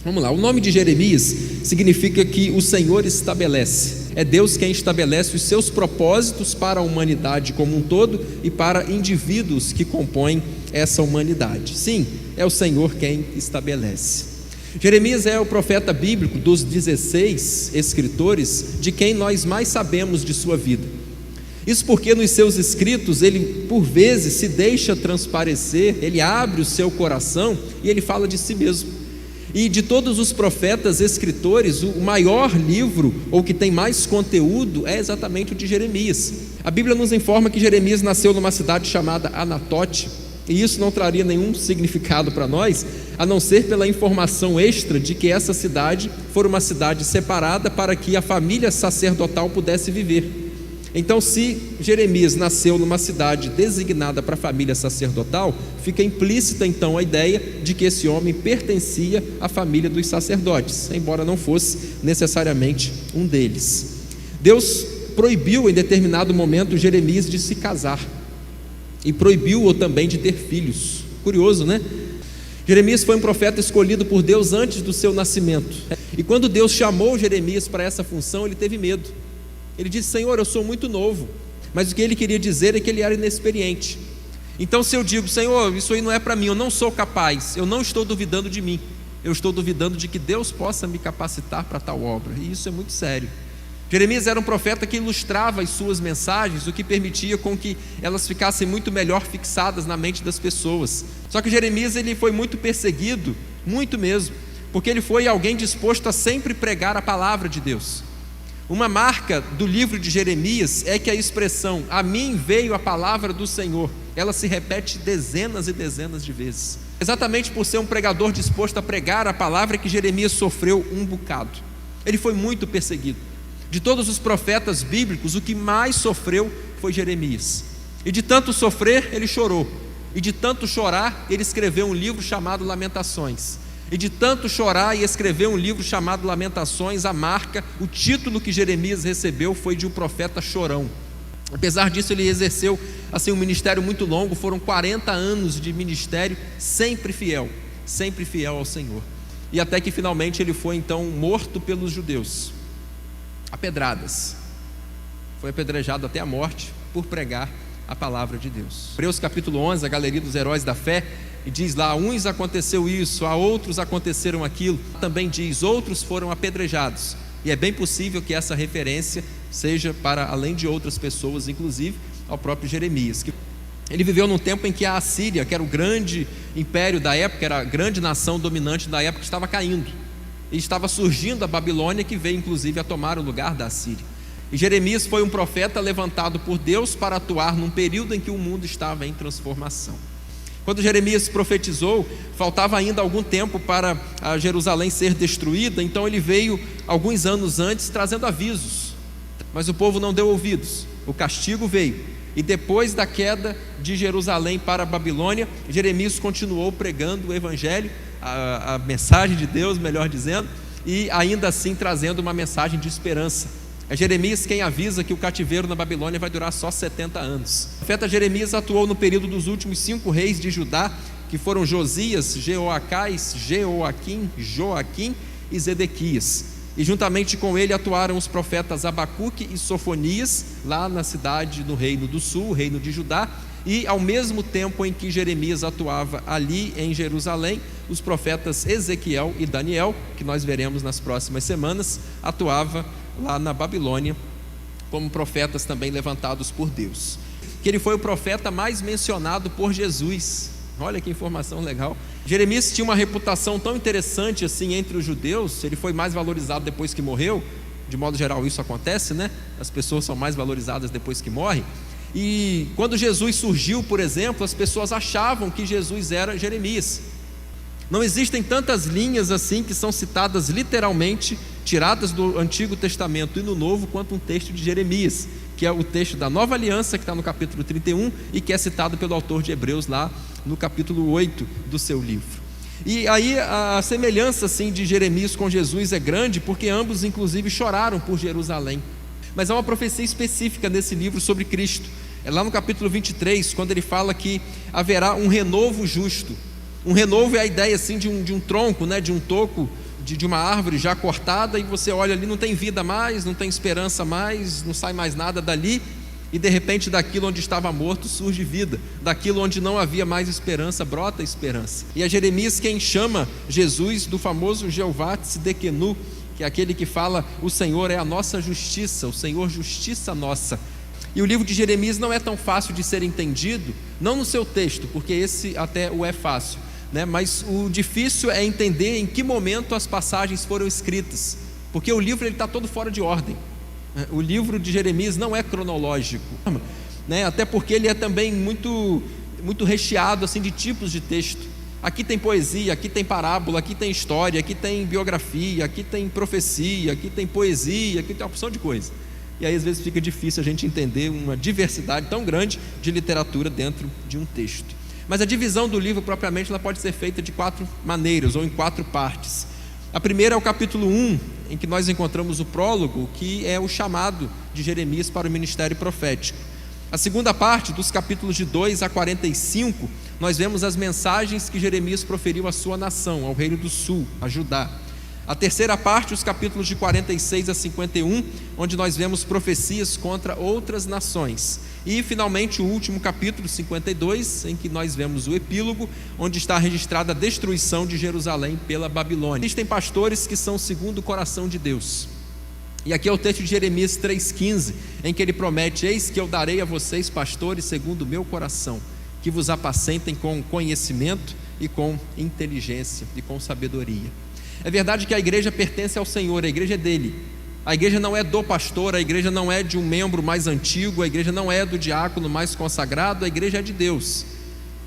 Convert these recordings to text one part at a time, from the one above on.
Vamos lá, o nome de Jeremias significa que o Senhor estabelece. É Deus quem estabelece os seus propósitos para a humanidade como um todo e para indivíduos que compõem essa humanidade. Sim, é o Senhor quem estabelece. Jeremias é o profeta bíblico dos 16 escritores de quem nós mais sabemos de sua vida. Isso porque nos seus escritos ele por vezes se deixa transparecer, ele abre o seu coração e ele fala de si mesmo. E de todos os profetas escritores, o maior livro, ou que tem mais conteúdo, é exatamente o de Jeremias. A Bíblia nos informa que Jeremias nasceu numa cidade chamada Anatote, e isso não traria nenhum significado para nós, a não ser pela informação extra de que essa cidade foi uma cidade separada para que a família sacerdotal pudesse viver. Então, se Jeremias nasceu numa cidade designada para a família sacerdotal, fica implícita então a ideia de que esse homem pertencia à família dos sacerdotes, embora não fosse necessariamente um deles. Deus proibiu em determinado momento Jeremias de se casar e proibiu-o também de ter filhos. Curioso, né? Jeremias foi um profeta escolhido por Deus antes do seu nascimento, e quando Deus chamou Jeremias para essa função, ele teve medo. Ele disse: Senhor, eu sou muito novo. Mas o que ele queria dizer é que ele era inexperiente. Então, se eu digo: Senhor, isso aí não é para mim, eu não sou capaz, eu não estou duvidando de mim, eu estou duvidando de que Deus possa me capacitar para tal obra. E isso é muito sério. Jeremias era um profeta que ilustrava as suas mensagens, o que permitia com que elas ficassem muito melhor fixadas na mente das pessoas. Só que Jeremias ele foi muito perseguido, muito mesmo, porque ele foi alguém disposto a sempre pregar a palavra de Deus. Uma marca do livro de Jeremias é que a expressão "a mim veio a palavra do Senhor", ela se repete dezenas e dezenas de vezes. Exatamente por ser um pregador disposto a pregar a palavra que Jeremias sofreu um bocado. Ele foi muito perseguido. De todos os profetas bíblicos, o que mais sofreu foi Jeremias. E de tanto sofrer, ele chorou. E de tanto chorar, ele escreveu um livro chamado Lamentações. E de tanto chorar e escrever um livro chamado Lamentações, o título que Jeremias recebeu foi de um profeta chorão. Apesar disso, ele exerceu assim um ministério muito longo, foram 40 anos de ministério, sempre fiel ao Senhor. E até que finalmente ele foi então morto pelos judeus, a pedradas. Foi apedrejado até a morte por pregar a palavra de Deus. Hebreus capítulo 11, a galeria dos heróis da fé, e diz lá: a uns aconteceu isso, a outros aconteceram aquilo. Também diz: outros foram apedrejados. E é bem possível que essa referência seja para além de outras pessoas, inclusive ao próprio Jeremias. Ele viveu num tempo em que a Assíria, que era o grande império da época, era a grande nação dominante da época, estava caindo. E estava surgindo a Babilônia, que veio inclusive a tomar o lugar da Assíria. E Jeremias foi um profeta levantado por Deus para atuar num período em que o mundo estava em transformação. Quando Jeremias profetizou, faltava ainda algum tempo para a Jerusalém ser destruída, então ele veio alguns anos antes trazendo avisos, mas o povo não deu ouvidos, o castigo veio, e depois da queda de Jerusalém para a Babilônia, Jeremias continuou pregando o evangelho, a mensagem de Deus, melhor dizendo, e ainda assim trazendo uma mensagem de esperança. É Jeremias quem avisa que o cativeiro na Babilônia vai durar só 70 anos. O profeta Jeremias atuou no período dos últimos 5 reis de Judá, que foram Josias, Jeoacás, Jeoaquim, Joaquim e Zedequias. E juntamente com ele atuaram os profetas Abacuque e Sofonias, lá na cidade do reino do sul, o reino de Judá. E ao mesmo tempo em que Jeremias atuava ali em Jerusalém, os profetas Ezequiel e Daniel, que nós veremos nas próximas semanas, atuavam lá na Babilônia como profetas também levantados por Deus. Que ele foi o profeta mais mencionado por Jesus. Olha que informação legal. Jeremias tinha uma reputação tão interessante assim entre os judeus. Ele foi mais valorizado depois que morreu. De modo geral isso acontece, né? As pessoas são mais valorizadas depois que morrem. E quando Jesus surgiu, por exemplo, as pessoas achavam que Jesus era Jeremias. Não existem tantas linhas assim que são citadas literalmente, tiradas do Antigo Testamento e no Novo, quanto um texto de Jeremias, que é o texto da Nova Aliança, que está no capítulo 31 e que é citado pelo autor de Hebreus lá no capítulo 8 do seu livro. E aí a semelhança assim de Jeremias com Jesus é grande, porque ambos inclusive choraram por Jerusalém. Mas há uma profecia específica nesse livro sobre Cristo. É lá no capítulo 23, quando ele fala que haverá um renovo justo. Um renovo é a ideia assim de um tronco, né, de um toco de uma árvore já cortada, e você olha ali, não tem vida mais, não tem esperança mais, não sai mais nada dali, e de repente daquilo onde estava morto surge vida, daquilo onde não havia mais esperança brota esperança. E é Jeremias quem chama Jesus do famoso Jeová Tsidekenu, que é aquele que fala: o Senhor é a nossa justiça, o Senhor justiça nossa. E o livro de Jeremias não é tão fácil de ser entendido, não no seu texto, porque esse até o é fácil, né? Mas o difícil é entender em que momento as passagens foram escritas, porque o livro está todo fora de ordem. O livro de Jeremias não é cronológico, né? Até porque ele é também muito recheado assim, de tipos de texto. Aqui tem poesia, aqui tem parábola, aqui tem história, aqui tem biografia, aqui tem profecia, aqui tem poesia, aqui tem uma opção de coisa. E aí às vezes fica difícil a gente entender uma diversidade tão grande de literatura dentro de um texto. Mas a divisão do livro propriamente ela pode ser feita de 4 maneiras, ou em 4 partes. A primeira é o capítulo 1, em que nós encontramos o prólogo, que é o chamado de Jeremias para o ministério profético. A segunda parte, dos capítulos de 2 a 45, nós vemos as mensagens que Jeremias proferiu à sua nação, ao reino do sul, a Judá. A terceira parte, os capítulos de 46 a 51, onde nós vemos profecias contra outras nações. E finalmente o último capítulo, 52, em que nós vemos o epílogo, onde está registrada a destruição de Jerusalém pela Babilônia. Existem pastores que são segundo o coração de Deus. E aqui é o texto de Jeremias 3,15, em que ele promete: eis que eu darei a vocês pastores segundo o meu coração, que vos apacentem com conhecimento e com inteligência e com sabedoria. É verdade que a igreja pertence ao Senhor, a igreja é dele. A igreja não é do pastor, a igreja não é de um membro mais antigo, a igreja não é do diácono mais consagrado, a igreja é de Deus.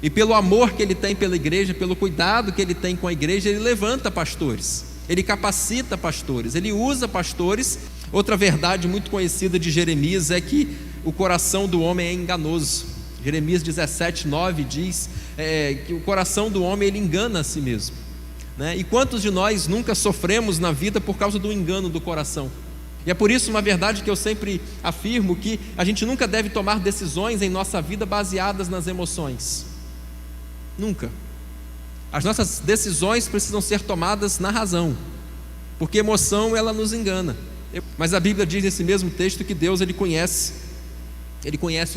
E pelo amor que ele tem pela igreja, pelo cuidado que ele tem com a igreja, ele levanta pastores, ele capacita pastores, ele usa pastores. Outra verdade muito conhecida de Jeremias é que o coração do homem é enganoso. Jeremias 17:9 diz que o coração do homem ele engana a si mesmo, né? E quantos de nós nunca sofremos na vida por causa do engano do coração? E é por isso uma verdade que eu sempre afirmo, que a gente nunca deve tomar decisões em nossa vida baseadas nas emoções. Nunca. As nossas decisões precisam ser tomadas na razão, porque emoção ela nos engana. Mas a Bíblia diz nesse mesmo texto que Deus ele conhece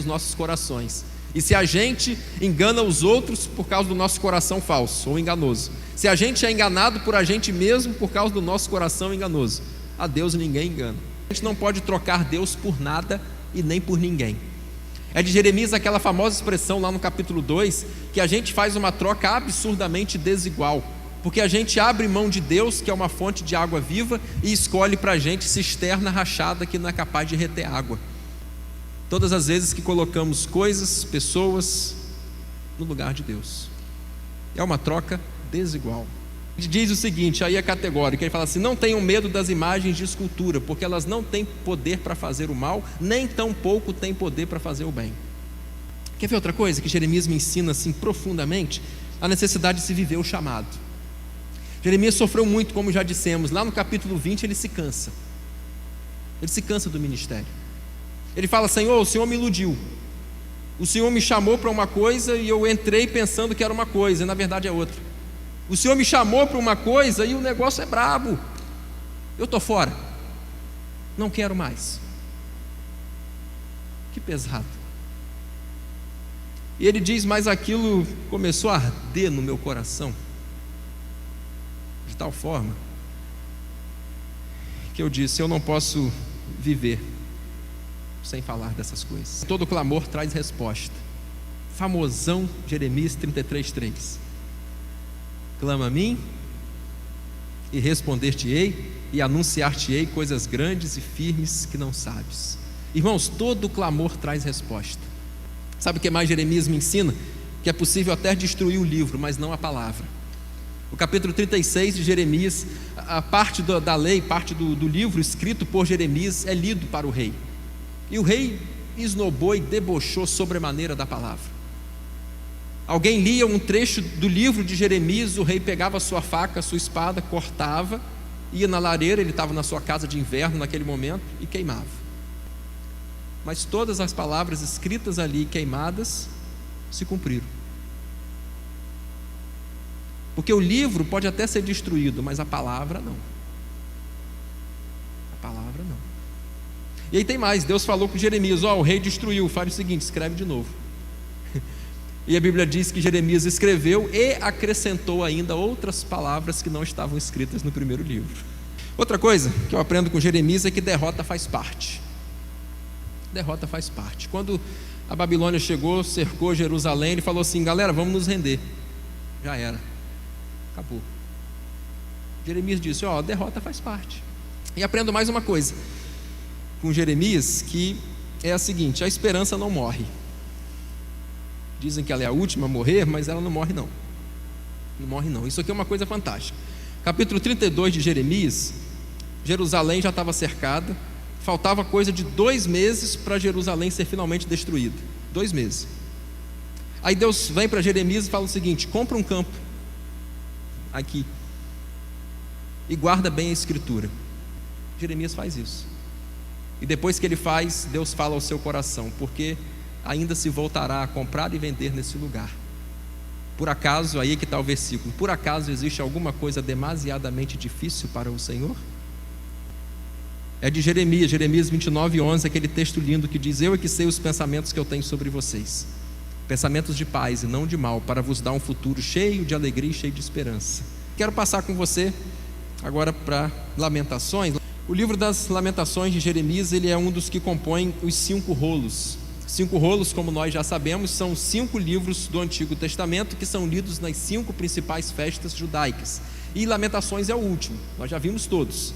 os nossos corações. E se a gente engana os outros por causa do nosso coração falso ou enganoso, se a gente é enganado por a gente mesmo por causa do nosso coração enganoso, a Deus ninguém engana. A gente não pode trocar Deus por nada e nem por ninguém. É de Jeremias aquela famosa expressão lá no capítulo 2, que a gente faz uma troca absurdamente desigual, porque a gente abre mão de Deus, que é uma fonte de água viva, e escolhe para a gente cisterna rachada que não é capaz de reter água. Todas as vezes que colocamos coisas, pessoas no lugar de Deus, é uma troca desigual. Ele diz o seguinte, aí é categórico, ele fala assim: não tenham medo das imagens de escultura, porque elas não têm poder para fazer o mal, nem tão pouco têm poder para fazer o bem. Quer ver outra coisa que Jeremias me ensina assim profundamente? A necessidade de se viver o chamado. Jeremias sofreu muito, como já dissemos. Lá no capítulo 20 ele se cansa do ministério. Ele fala: Senhor, o Senhor me iludiu, o Senhor me chamou para uma coisa e eu entrei pensando que era uma coisa, e na verdade é outra. O Senhor me chamou para uma coisa e o negócio é brabo, eu estou fora, não quero mais. Que pesado. E ele diz: mas aquilo começou a arder no meu coração de tal forma que eu disse: eu não posso viver sem falar dessas coisas. Todo clamor traz resposta. Famosão Jeremias 33:3. Clama a mim e responder-te-ei e anunciar-te-ei coisas grandes e firmes que não sabes. Irmãos, todo clamor traz resposta. Sabe o que mais Jeremias me ensina? Que é possível até destruir o livro, mas não a palavra. O capítulo 36 de Jeremias, a parte da lei, parte do livro escrito por Jeremias é lido para o rei. E o rei esnobou e debochou sobremaneira da palavra. Alguém lia um trecho do livro de Jeremias, o rei pegava a sua faca, a sua espada, cortava, ia na lareira, ele estava na sua casa de inverno naquele momento, e queimava. Mas todas as palavras escritas ali, queimadas, se cumpriram. Porque o livro pode até ser destruído, mas a palavra não. A palavra não. E aí tem mais, Deus falou com Jeremias: o rei destruiu, faz o seguinte, escreve de novo. E a Bíblia diz que Jeremias escreveu e acrescentou ainda outras palavras que não estavam escritas no primeiro livro. Outra coisa que eu aprendo com Jeremias é que derrota faz parte. Derrota faz parte. Quando a Babilônia chegou, cercou Jerusalém, ele falou assim: galera, vamos nos render. Já era, acabou. Jeremias disse: derrota faz parte. E aprendo mais uma coisa com Jeremias, que é a seguinte: a esperança não morre. Dizem que ela é a última a morrer, mas ela não morre não. Não morre não. Isso aqui é uma coisa fantástica. Capítulo 32 de Jeremias, Jerusalém já estava cercada, faltava coisa de 2 meses para Jerusalém ser finalmente destruída. 2 meses. Aí Deus vem para Jeremias e fala o seguinte: compra um campo aqui e guarda bem a escritura. Jeremias faz isso. E depois que ele faz, Deus fala ao seu coração: porque ainda se voltará a comprar e vender nesse lugar. Por acaso, aí que está o versículo, por acaso existe alguma coisa demasiadamente difícil para o Senhor? É de Jeremias 29:11, aquele texto lindo que diz: eu é que sei os pensamentos que eu tenho sobre vocês, pensamentos de paz e não de mal, para vos dar um futuro cheio de alegria e cheio de esperança. Quero passar com você agora para Lamentações. O livro das Lamentações de Jeremias, ele é um dos que compõem os 5 rolos. 5 rolos, como nós já sabemos, são 5 livros do Antigo Testamento que são lidos nas 5 principais festas judaicas. E Lamentações é o último, nós já vimos todos.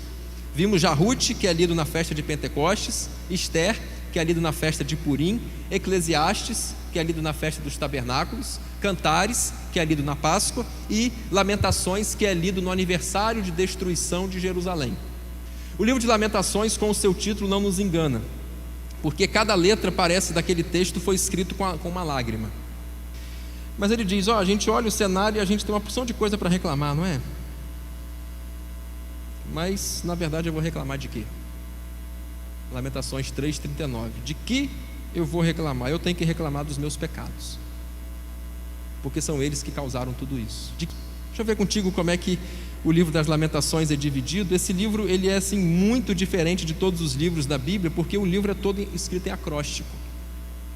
Vimos já Ruth, que é lido na festa de Pentecostes, Esther, que é lido na festa de Purim, Eclesiastes, que é lido na festa dos tabernáculos, Cantares, que é lido na Páscoa, e Lamentações, que é lido no aniversário de destruição de Jerusalém. O livro de Lamentações, com o seu título, não nos engana, porque cada letra parece daquele texto foi escrito com uma lágrima. Mas ele diz: a gente olha o cenário e a gente tem uma porção de coisa para reclamar, não é? Mas na verdade eu vou reclamar de quê? Lamentações 3:39. De que eu vou reclamar? Eu tenho que reclamar dos meus pecados, porque são eles que causaram tudo isso. Deixa eu ver contigo como é que o livro das Lamentações é dividido. Esse livro, ele é assim muito diferente de todos os livros da Bíblia, porque o livro é todo escrito em acróstico.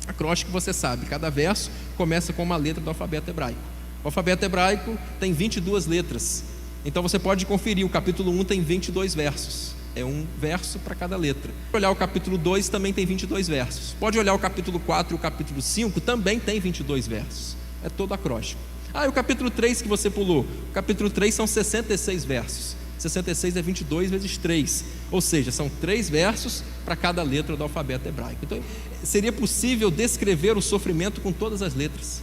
Acróstico, você sabe, cada verso começa com uma letra do alfabeto hebraico. O alfabeto hebraico tem 22 letras. Então você pode conferir, o capítulo 1 tem 22 versos. É um verso para cada letra. Pode olhar o capítulo 2, também tem 22 versos. Pode olhar o capítulo 4 e o capítulo 5, também tem 22 versos. É todo acróstico. E o capítulo 3 que você pulou? O capítulo 3 são 66 versos. 66 é 22 vezes 3. Ou seja, são 3 versos para cada letra do alfabeto hebraico. Então, seria possível descrever o sofrimento com todas as letras.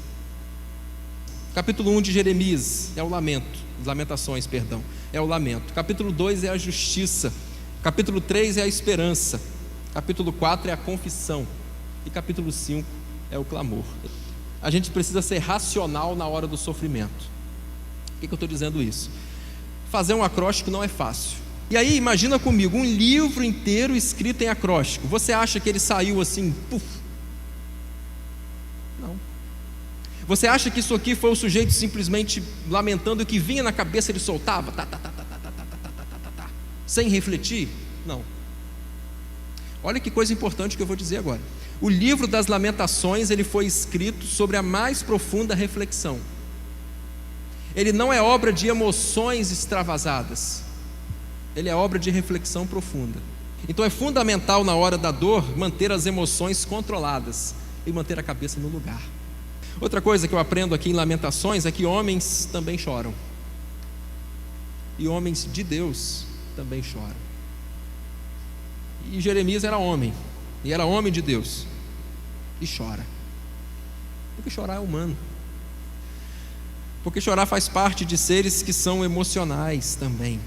Capítulo 1 de Jeremias é o lamento. Lamentações, perdão. É o lamento. Capítulo 2 é a justiça. Capítulo 3 é a esperança. Capítulo 4 é a confissão. E capítulo 5 é o clamor. A gente precisa ser racional na hora do sofrimento. Por que eu estou dizendo isso? Fazer um acróstico não é fácil. E aí, imagina comigo, um livro inteiro escrito em acróstico. Você acha que ele saiu assim, puf? Não. Você acha que isso aqui foi o sujeito simplesmente lamentando, o que vinha na cabeça ele soltava? Sem refletir? Não. Olha que coisa importante que eu vou dizer agora. O livro das Lamentações, ele foi escrito sobre a mais profunda reflexão. Ele não é obra de emoções extravasadas. Ele é obra de reflexão profunda. Então é fundamental na hora da dor manter as emoções controladas e manter a cabeça no lugar. Outra coisa que eu aprendo aqui em Lamentações é que homens também choram. E homens de Deus também choram. E Jeremias era homem, e era homem de Deus, e chora. Porque chorar é humano. Porque chorar faz parte de seres que são emocionais também.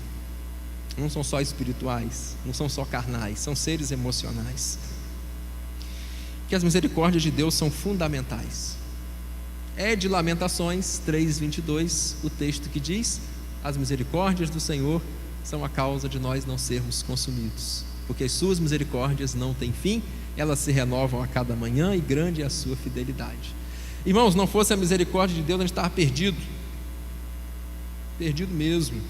Não são só espirituais, não são só carnais, são seres emocionais. Que as misericórdias de Deus são fundamentais. É de Lamentações 3:22 o texto que diz: as misericórdias do Senhor são a causa de nós não sermos consumidos, porque as suas misericórdias não têm fim, elas se renovam a cada manhã, e grande é a sua fidelidade. Irmãos, não fosse a misericórdia de Deus, a gente estava perdido. perdido mesmo.